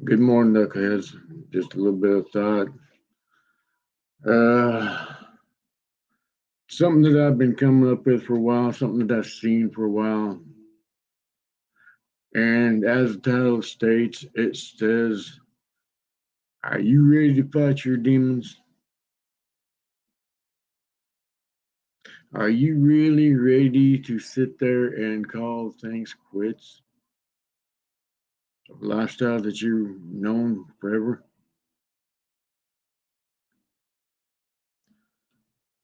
Good morning, knuckleheads. Just a little bit of thought. Something that I've been coming up with for a while, something that I've seen for a while. And as the title states, it says, are you ready to fight your demons? Are you really ready to sit there and call things quits? A lifestyle that you've known forever?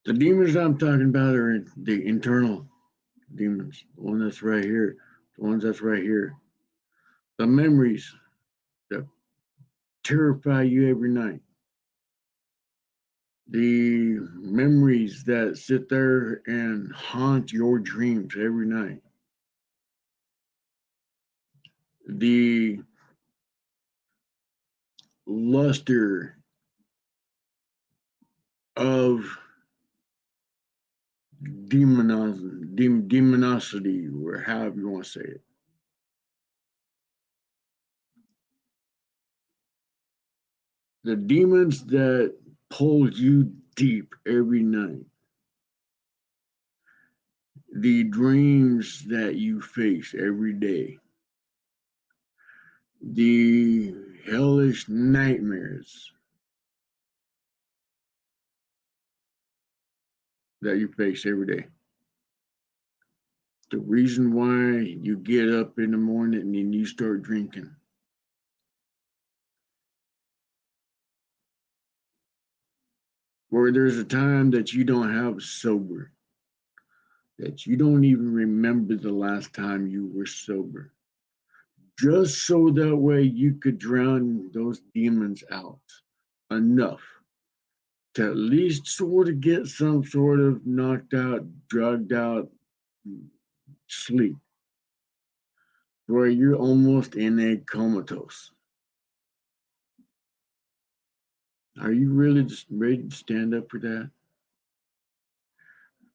The demons I'm talking about are the internal demons, the one that's right here, the ones that's right here. The memories that terrify you every night. The memories that sit there and haunt your dreams every night. The luster of demonosity, or however you want to say it. The demons that pull you deep every night. The dreams that you face every day. The hellish nightmares that you face every day. The reason why you get up in the morning and then you start drinking. Or there's a time that you don't have sober, that you don't even remember the last time you were sober. Just so that way you could drown those demons out enough to at least sort of get some sort of knocked out, drugged out sleep, where you're almost in a comatose. Are you really just ready to stand up for that?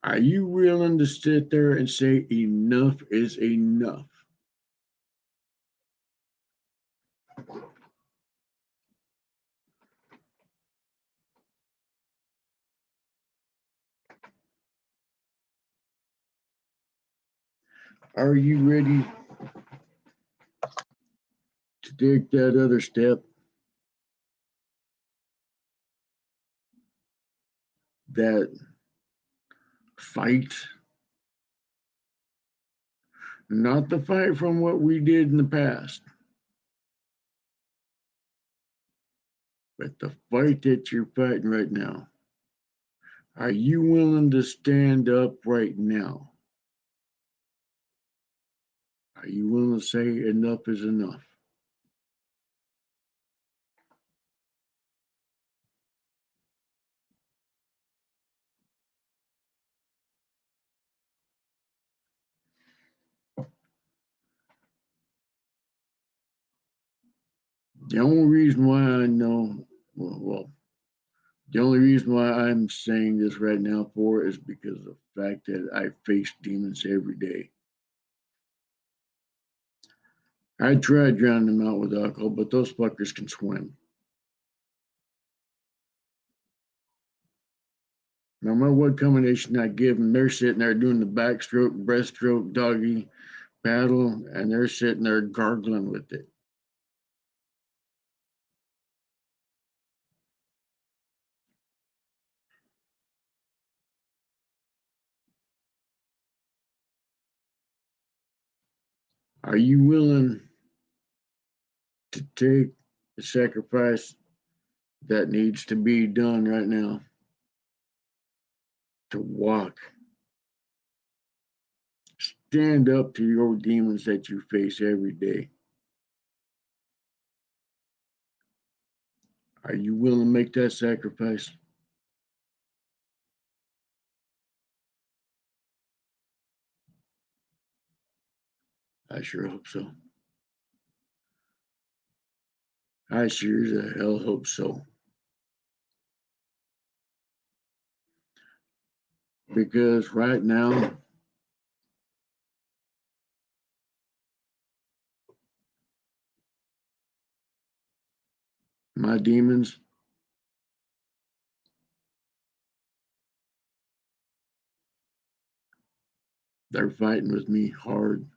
Are you willing to sit there and say enough is enough? Are you ready to take that other step? That fight? Not the fight from what we did in the past, but the fight that you're fighting right now. Are you willing to stand up right now? Are you willing to say enough is enough? The only reason why I know, the only reason why I'm saying this right now for is because of the fact that I face demons every day. I tried drowning them out with alcohol, but those fuckers can swim. No matter what combination I give them, they're sitting there doing the backstroke, breaststroke, doggy paddle, and they're sitting there gargling with it. Are you willing to take the sacrifice that needs to be done right now to walk stand up to your demons that you face every day? Are you willing to make that sacrifice? I sure hope so. I sure as the hell hope so. Because right now, my demons, they're fighting with me hard.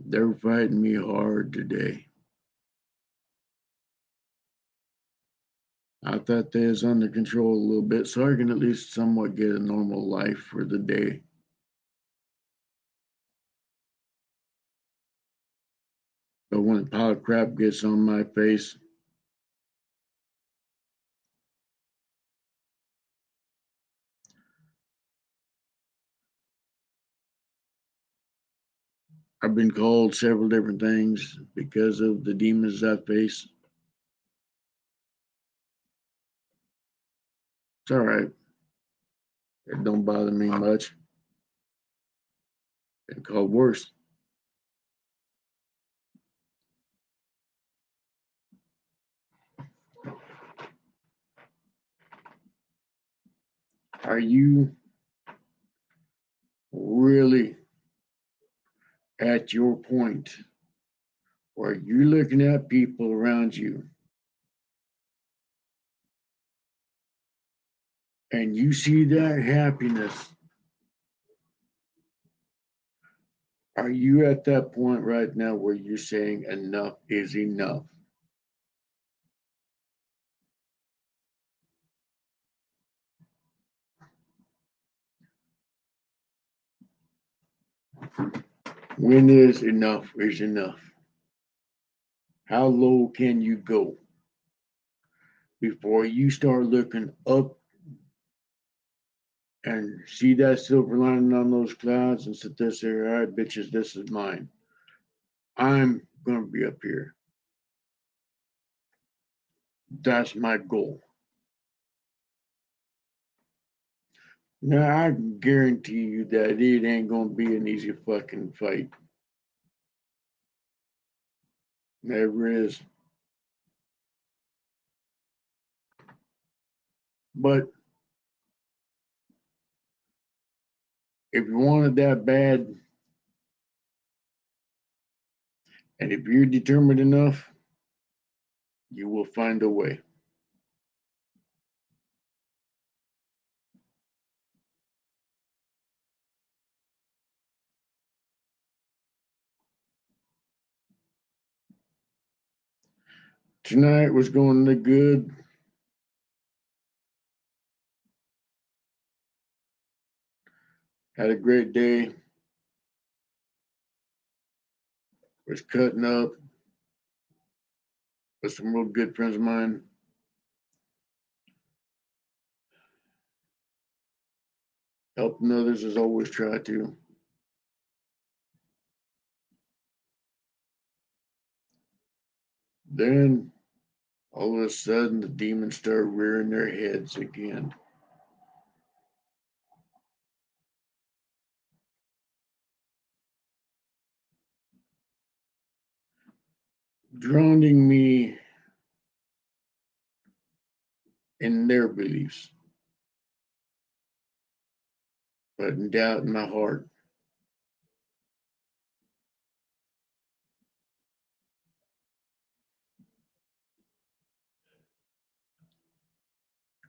They're fighting me hard today. I thought they was under control a little bit, so I can at least somewhat get a normal life for the day. But when a pile of crap gets on my face, I've been called several different things because of the demons I face. It's all right. It don't bother me much. Been called worse. Are you really at your point where you're looking at people around you and you see that happiness? Are you at that point right now where you're saying enough is enough? When is enough is enough? How low can you go before you start looking up and see that silver lining on those clouds and sit there and say, all right, bitches, this is mine. I'm going to be up here. That's my goal. Now, I can guarantee you that it ain't going to be an easy fucking fight. Never is. But if you want it that bad, and if you're determined enough, you will find a way. Tonight was going to good. Had a great day. Was cutting up with some real good friends of mine. Helping others as always try to. Then all of a sudden the demons start rearing their heads again. Drowning me in their beliefs, putting doubt in my heart.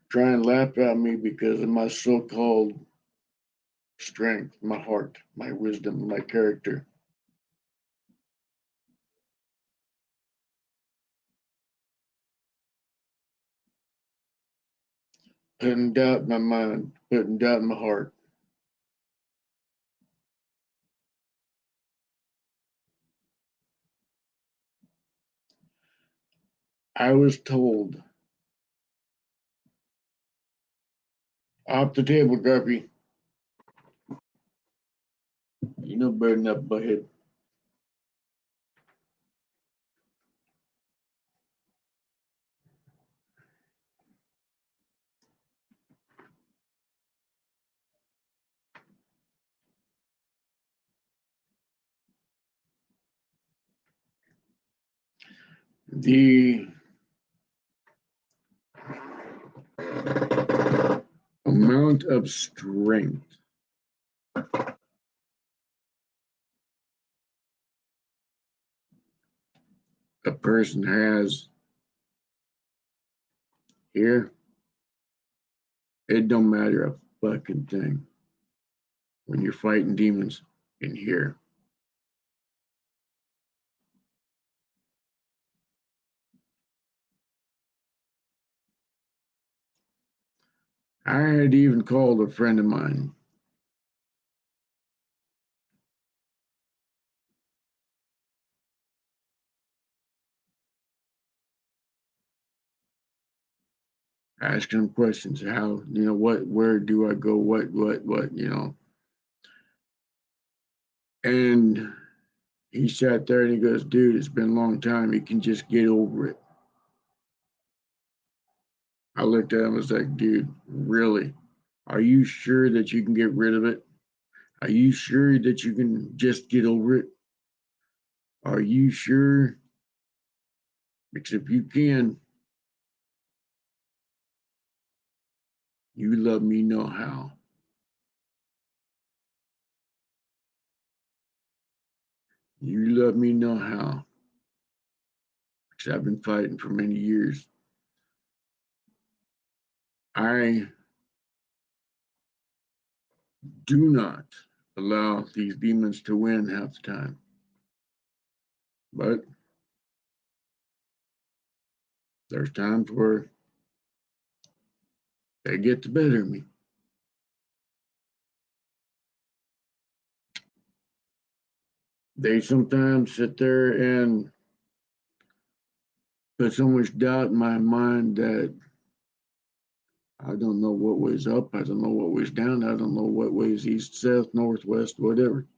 Try and laugh at me because of my so-called strength, my heart, my wisdom, my character. Putting doubt in my mind, putting doubt in my heart. I was told, off the table, Garpy. You know better than that, butthead. The amount of strength a person has here, it don't matter a fucking thing when you're fighting demons in here. I had even called a friend of mine. Asking him questions, how, what, where do I go, what, and he sat there and he goes, dude, it's been a long time. You can just get over it. I looked at him and was like, dude, really? Are you sure that you can get rid of it? Are you sure that you can just get over it? Are you sure? Because if you can, you let me know how. You let me know how. Because I've been fighting for many years. I do not allow these demons to win half the time. But there's times where they get the better of me. They sometimes sit there and put so much doubt in my mind that I don't know what way's up. I don't know what way's down. I don't know what way's east, south, northwest, whatever.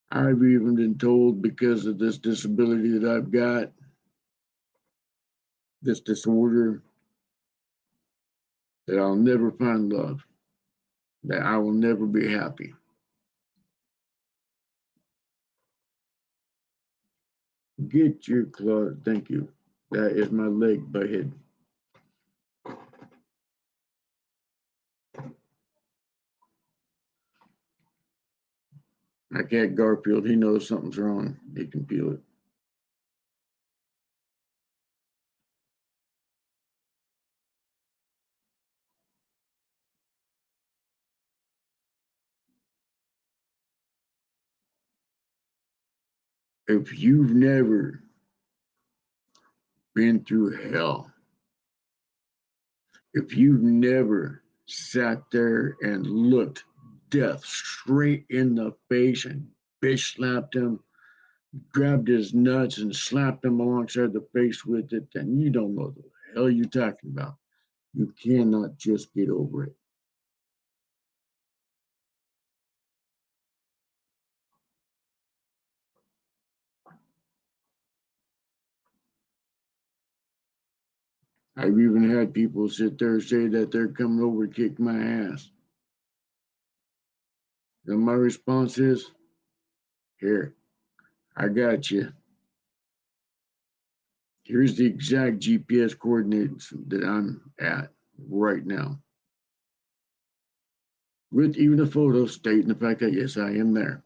I've even been told, because of this disability that I've got, this disorder, that I'll never find love, that I will never be happy. Get your claw. Thank you. That is my leg, butthead. My cat Garfield, he knows something's wrong. He can feel it. If you've never been through hell, if you've never sat there and looked death straight in the face and bitch slapped him, grabbed his nuts and slapped him alongside the face with it, then you don't know the hell you're talking about. You cannot just get over it. I've even had people sit there and say that they're coming over to kick my ass. And my response is, here, I got you. Here's the exact GPS coordinates that I'm at right now, with even a photo stating the fact that, yes, I am there.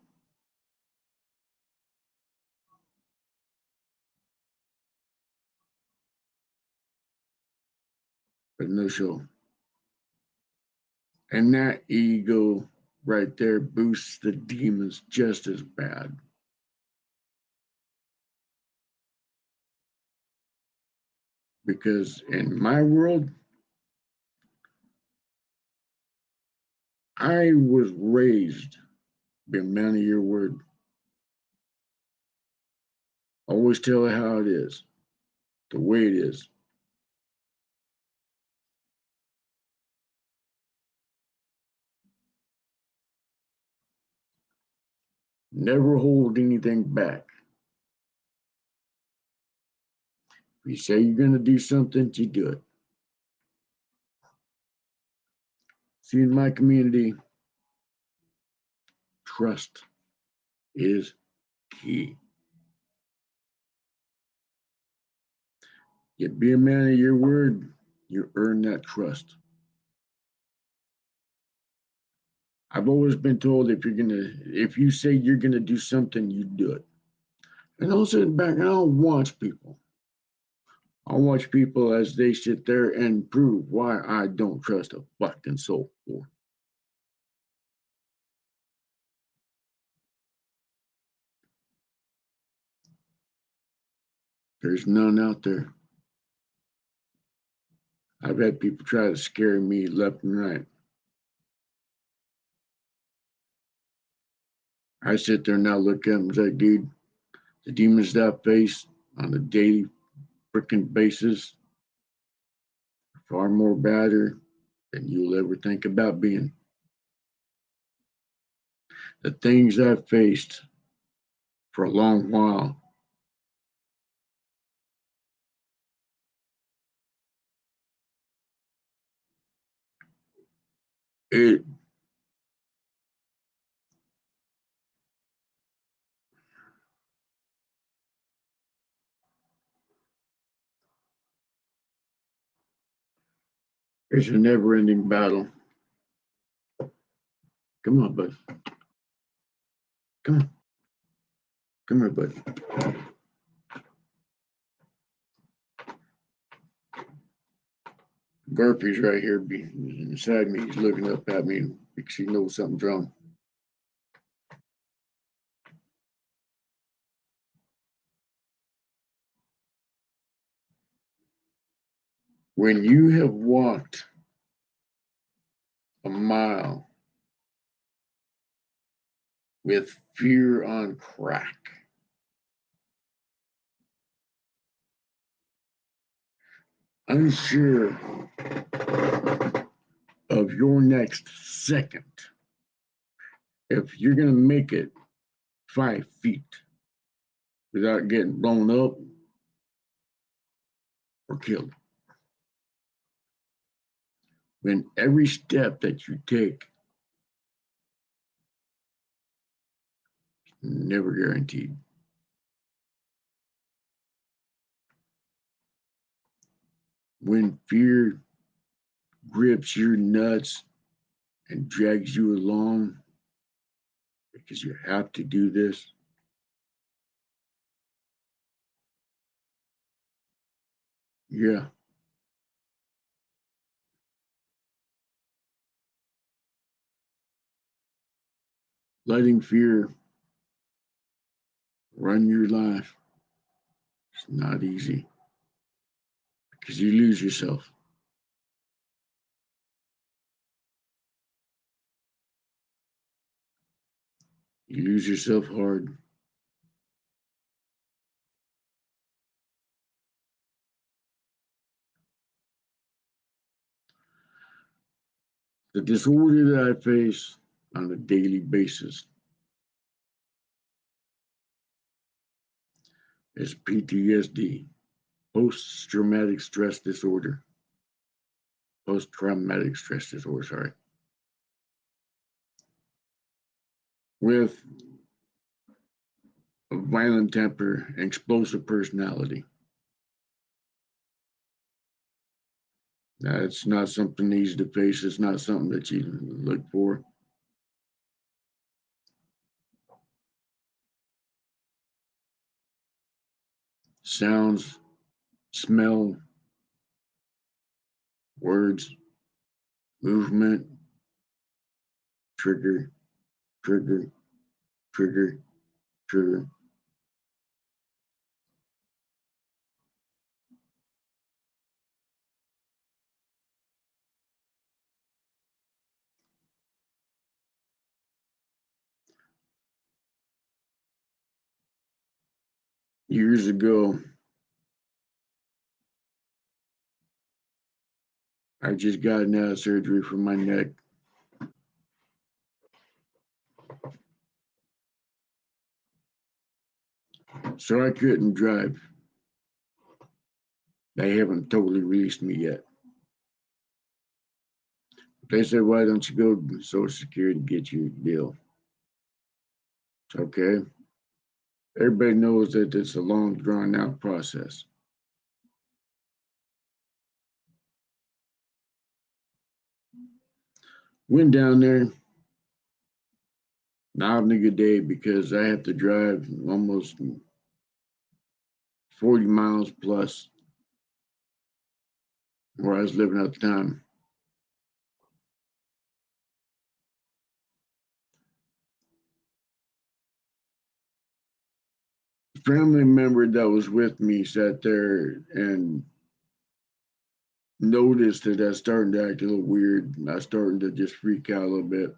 But no show. And that ego right there boosts the demons just as bad. Because in my world, I was raised be a man of your word. Always tell it how it is, the way it is. Never hold anything back. If you say you're going to do something, you do it. See, in my community, trust is key. You be a man of your word, you earn that trust. I've always been told if you say you're gonna do something, you do it. And I'll sit back and I'll watch people. I'll watch people as they sit there and prove why I don't trust a fucking soul. There's none out there. I've had people try to scare me left and right. I sit there and I look at them and say, dude, the demons that I face on a daily freaking basis are far more badder than you'll ever think about being. The things I've faced for a long while, it it's a never ending battle. Come on, bud. Come on. Come here, bud. Garpy's right here beside me. He's looking up at me because he knows something's wrong. When you have walked a mile with fear on crack, unsure of your next second, if you're going to make it 5 feet without getting blown up or killed, when every step that you take is never guaranteed. When fear grips your nuts and drags you along because you have to do this, yeah, letting fear run your life is not easy because you lose yourself. You lose yourself hard. The disorder that I face on a daily basis is PTSD, post traumatic stress disorder. Post traumatic stress disorder, sorry. With a violent temper and explosive personality. That's not something easy to face. It's not something that you look for. Sounds, smell, words, movement, trigger, trigger, trigger, trigger. Years ago, I just got out of surgery for my neck. So I couldn't drive. They haven't totally released me yet. They said, why don't you go to Social Security and get your deal? It's okay. Everybody knows that it's a long, drawn out process. Went down there, not having a good day because I have to drive almost 40 miles plus where I was living at the time. The family member that was with me sat there and noticed that I was starting to act a little weird. I was starting to just freak out a little bit.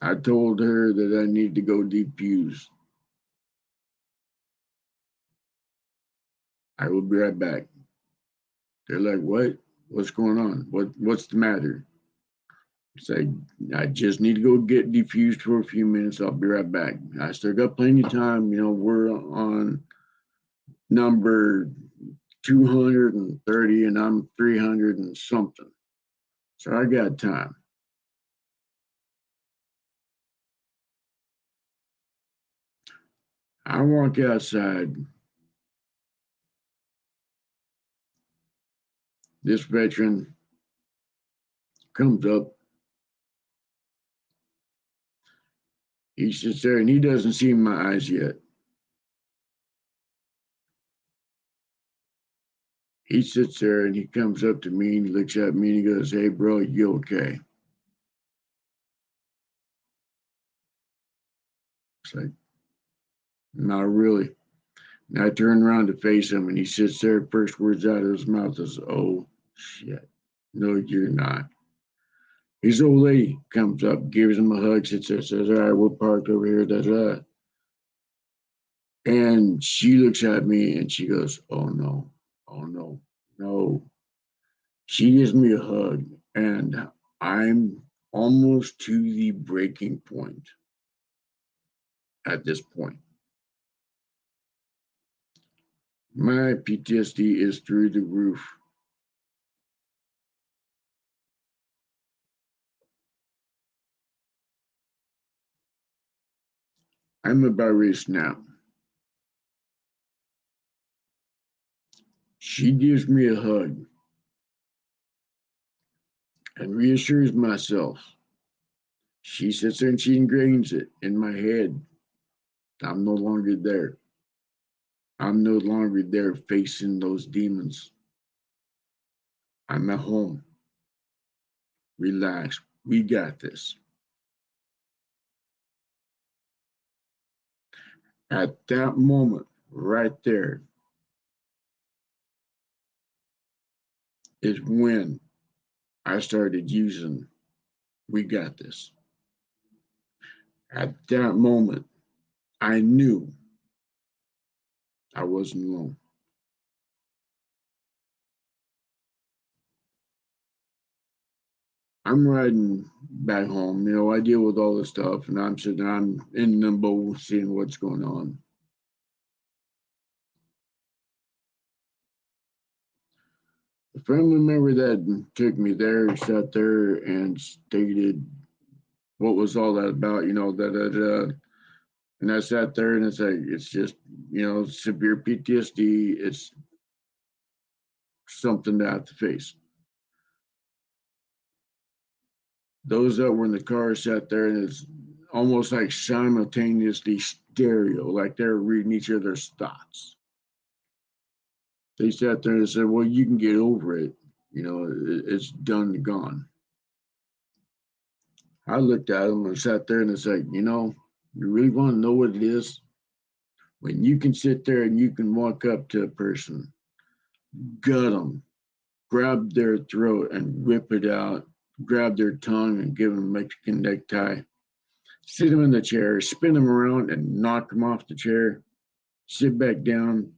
I told her that I need to go defuse. I will be right back. They're like, what? What's going on? What's the matter? It's like, I just need to go get defused for a few minutes. I'll be right back. I still got plenty of time. You know, we're on number 230 and I'm 300 and something. So I got time. I walk outside. This veteran comes up. He sits there and he doesn't see my eyes yet. He sits there and he comes up to me and he looks at me and he goes, hey, bro, you okay? It's like, not really. And I turn around to face him and he sits there. First words out of his mouth is, oh, shit. No, you're not. His old lady comes up, gives him a hug, sits there, says, all right, we're parked over here. Da, da. And she looks at me and she goes, oh, no. Oh, no. No. She gives me a hug and I'm almost to the breaking point at this point. My PTSD is through the roof. I'm about ready to snap. She gives me a hug and reassures myself. She sits there and she ingrains it in my head. I'm no longer there. I'm no longer there facing those demons. I'm at home. Relax. We got this. At that moment, right there, is when I started using We Got This. At that moment, I knew I wasn't alone. I'm riding back home. You know, I deal with all this stuff, and I'm sitting there, I'm in limbo, seeing what's going on. The family member that took me there sat there and stated what was all that about, you know, and I sat there and it's like, it's just, you know, severe PTSD. It's something to have to face. Those that were in the car sat there and it's almost like simultaneously stereo, like they're reading each other's thoughts. They sat there and said, well, you can get over it. You know, it's done and gone. I looked at them and sat there and it's like, you know, you really want to know what it is? When you can sit there and you can walk up to a person, gut them, grab their throat and rip it out, grab their tongue and give them a Mexican necktie, sit him in the chair, spin him around, and knock him off the chair. Sit back down,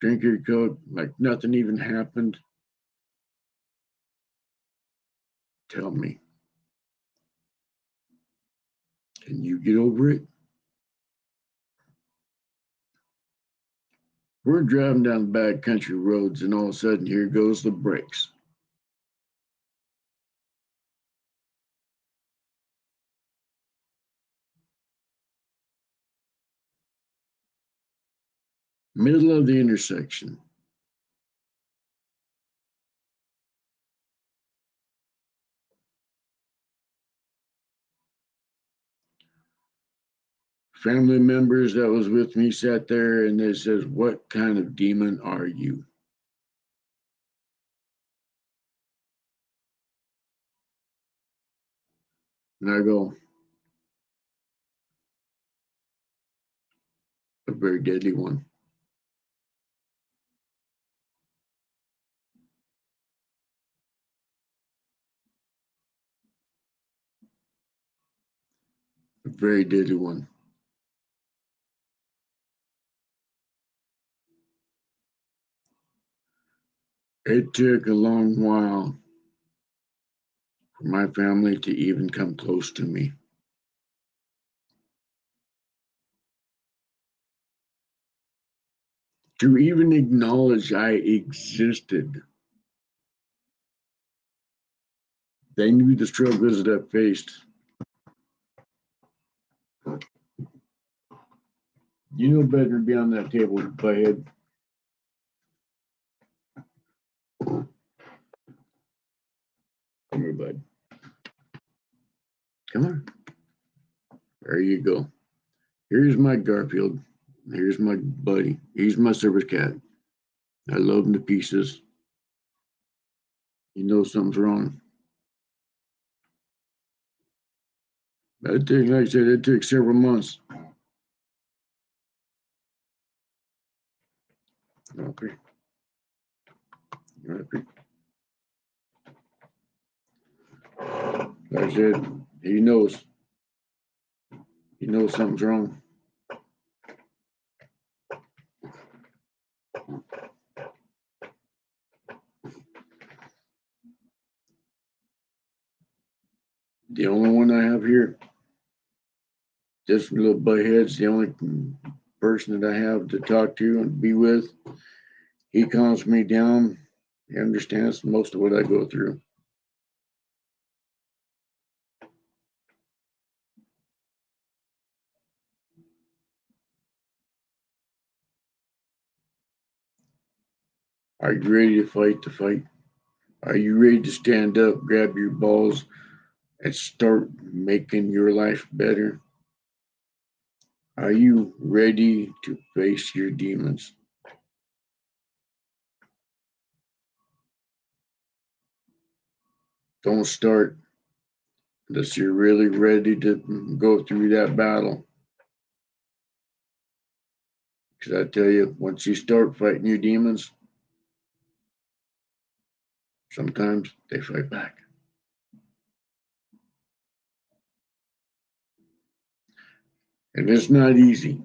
drink your Coke like nothing even happened. Tell me, can you get over it? We're driving down back country roads, and all of a sudden, here goes the brakes. Middle of the intersection. Family members that was with me sat there and they says, "What kind of demon are you?" And I go, "A very deadly one." A very deadly one. It took a long while for my family to even come close to me. To even acknowledge I existed. They knew the struggles that I faced. You know better than be on that table, butthead. Come here, bud. Come on. There you go. Here's my Garfield. Here's my buddy. He's my service cat. I love him to pieces. You know something's wrong. That took, like I said, it took several months. Okay. Okay. Like I said, he knows. He knows something's wrong. The only one I have here, this little butthead's the only person that I have to talk to and be with. He calms me down. He understands most of what I go through. Are you ready to fight the fight? Are you ready to stand up, grab your balls, and start making your life better? Are you ready to face your demons? Don't start unless you're really ready to go through that battle. Because I tell you, once you start fighting your demons, sometimes they fight back. And it's not easy.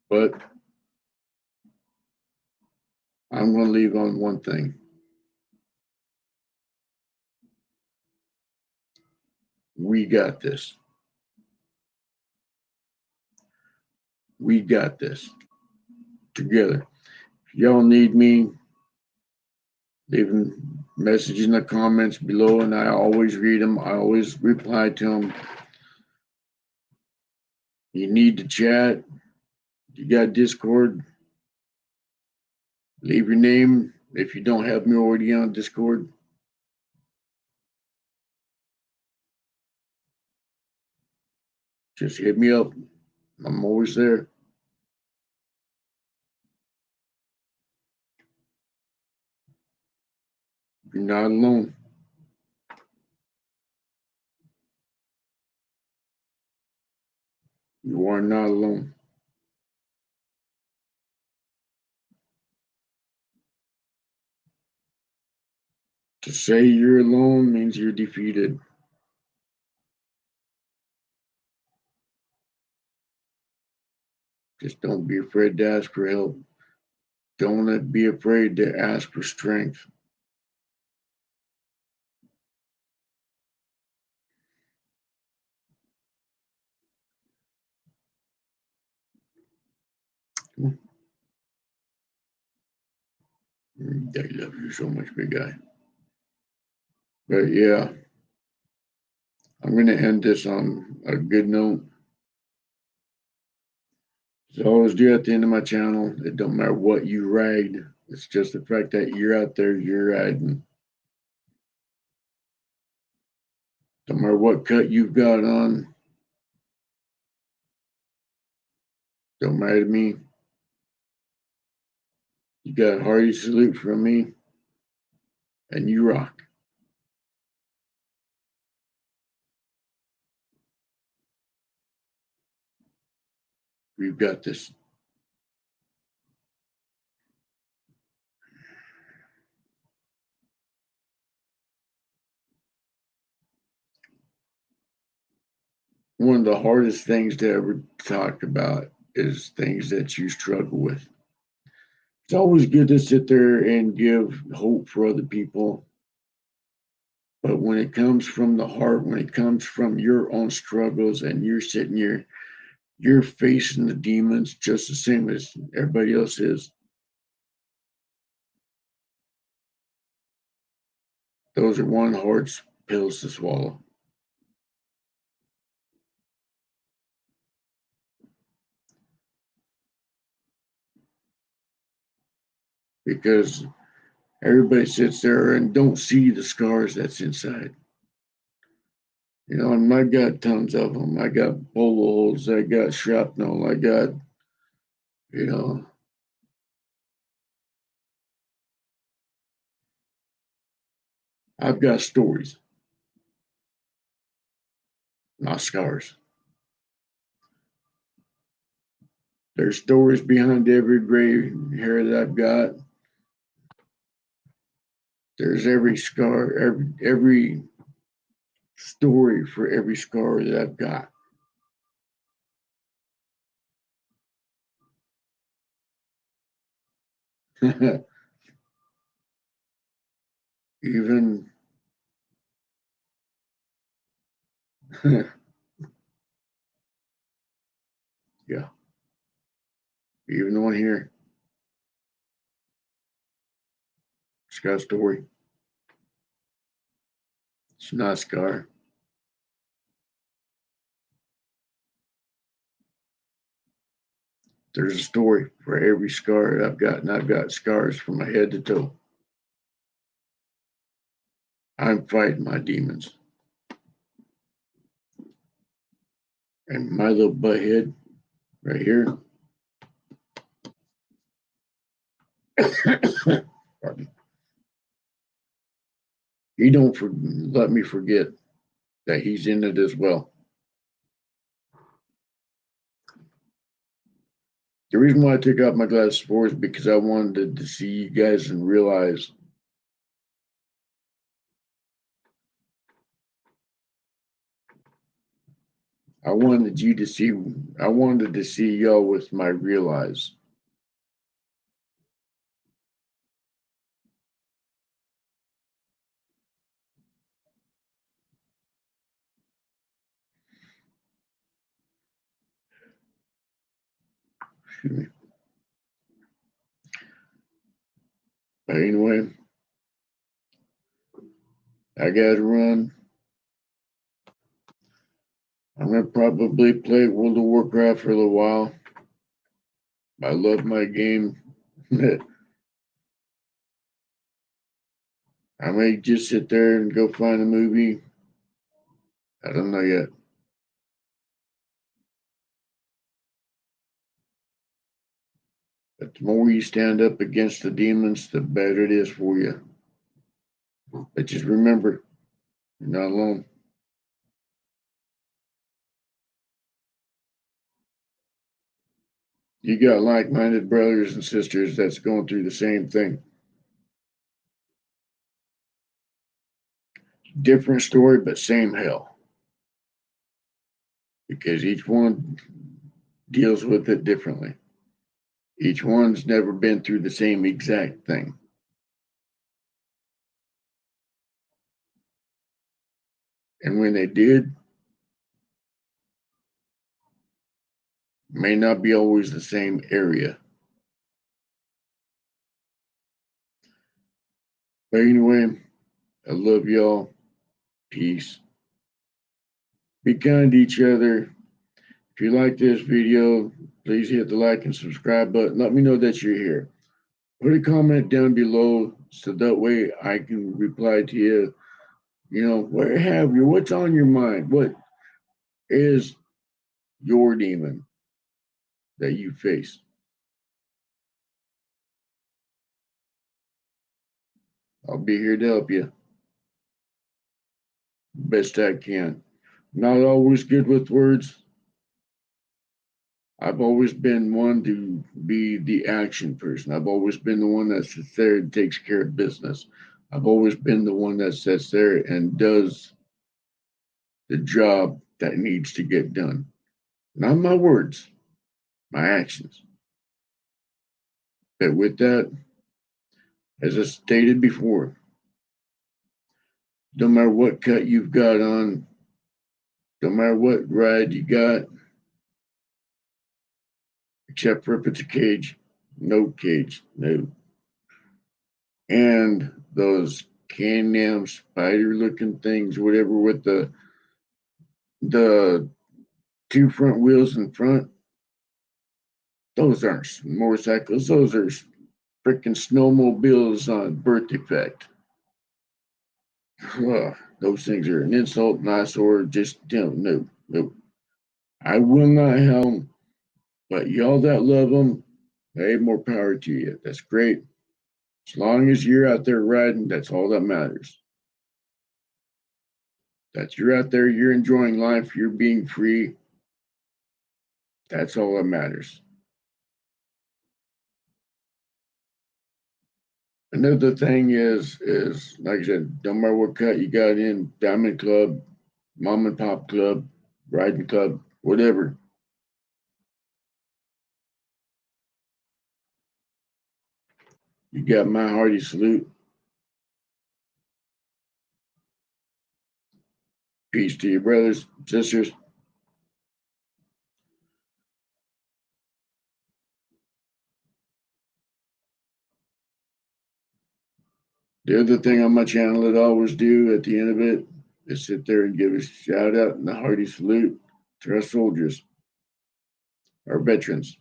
But I'm going to leave on one thing. We got this. We got this together. If y'all need me, leave a message in the comments below, and I always read them. I always reply to them. You need to chat. You got Discord. Leave your name if you don't have me already on Discord. Just hit me up. I'm always there. You're not alone. You are not alone. To say you're alone means you're defeated. Just don't be afraid to ask for help. Don't be afraid to ask for strength. I love you so much, big guy. But yeah, I'm going to end this on a good note. As I always do at the end of my channel, it don't matter what you ride. It's just the fact that you're out there, you're riding. Don't matter what cut you've got on. Don't matter to me. You got a hearty salute from me, and you rock. We've got this. One of the hardest things to ever talk about is things that you struggle with. It's always good to sit there and give hope for other people. But when it comes from the heart, when it comes from your own struggles and you're sitting here, you're facing the demons just the same as everybody else is. Those are one hard pills to swallow. Because everybody sits there and don't see the scars that's inside. You know, and I got tons of them. I got bullet holes. I got shrapnel. I got, you know, I've got stories, not scars. There's stories behind every gray hair that I've got. There's every scar, every story for every scar that I've got. Even yeah, even the one here, it's got a story. It's not a scar. There's a story for every scar I've got, and I've got scars from my head to toe. I'm fighting my demons. And my little butt head right here. Pardon. He don't let me forget that he's in it as well. The reason why I took out my glasses for is because I wanted to see you guys and realize I wanted to see y'all with my real eyes. But anyway, I gotta run. I'm gonna probably play World of Warcraft for a little while. I love my game. I may just sit there and go find a movie. I don't know yet. But the more you stand up against the demons, the better it is for you. But just remember, you're not alone. You got like-minded brothers and sisters that's going through the same thing. Different story, but same hell. Because each one deals with it differently. Each one's never been through the same exact thing. And when they did, may not be always the same area. But anyway, I love y'all. Peace. Be kind to each other. If you like this video, please hit the like and subscribe button. Let me know that you're here. Put a comment down below so that way I can reply to you. You know, where have you? What's on your mind? What is your demon that you face? I'll be here to help you best I can. Not always good with words. I've always been one to be the action person. I've always been the one that sits there and takes care of business. I've always been the one that sits there and does the job that needs to get done. Not my words, my actions. But with that, as I stated before, no matter what cut you've got on, no matter what ride you got, except for if it's a cage, no cage, no. And those Can-Am spider-looking things, whatever, with the two front wheels in front, those aren't motorcycles. Those are freaking snowmobiles on birth defect. Ugh, those things are an insult, an eyesore. Just no. I will not have them, but y'all that love them, hey, more power to you. That's great. As long as you're out there riding, that's all that matters. That you're out there, you're enjoying life, you're being free. That's all that matters. Another thing is like I said, no matter what cut you got in, diamond club, mom and pop club, riding club, whatever. You got my hearty salute. Peace to you, brothers, sisters. The other thing on my channel that I always do at the end of it is sit there and give a shout out and a hearty salute to our soldiers, our veterans,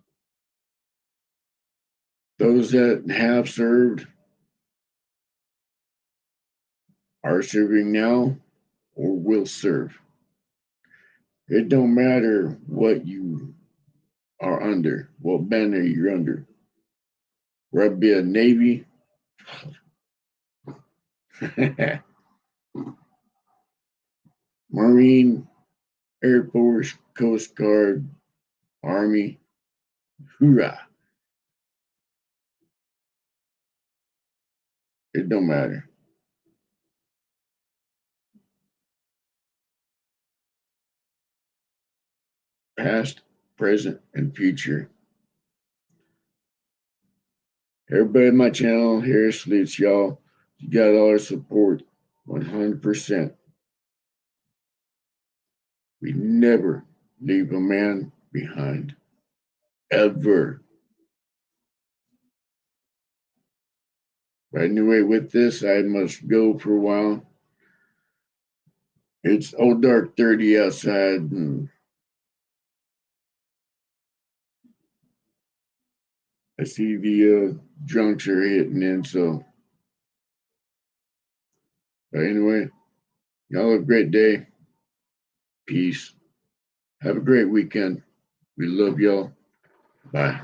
those that have served, are serving now, or will serve. It don't matter what you are under, what banner you're under. Whether it be a Navy, Marine, Air Force, Coast Guard, Army, hoorah. It don't matter. Past, present, and future. Everybody on my channel here salutes y'all. You got all our support, 100%. We never leave a man behind, ever. But anyway, with this, I must go for a while. It's old dark 30 outside, and I see the drunks are hitting in. So, but anyway, y'all have a great day. Peace. Have a great weekend. We love y'all. Bye.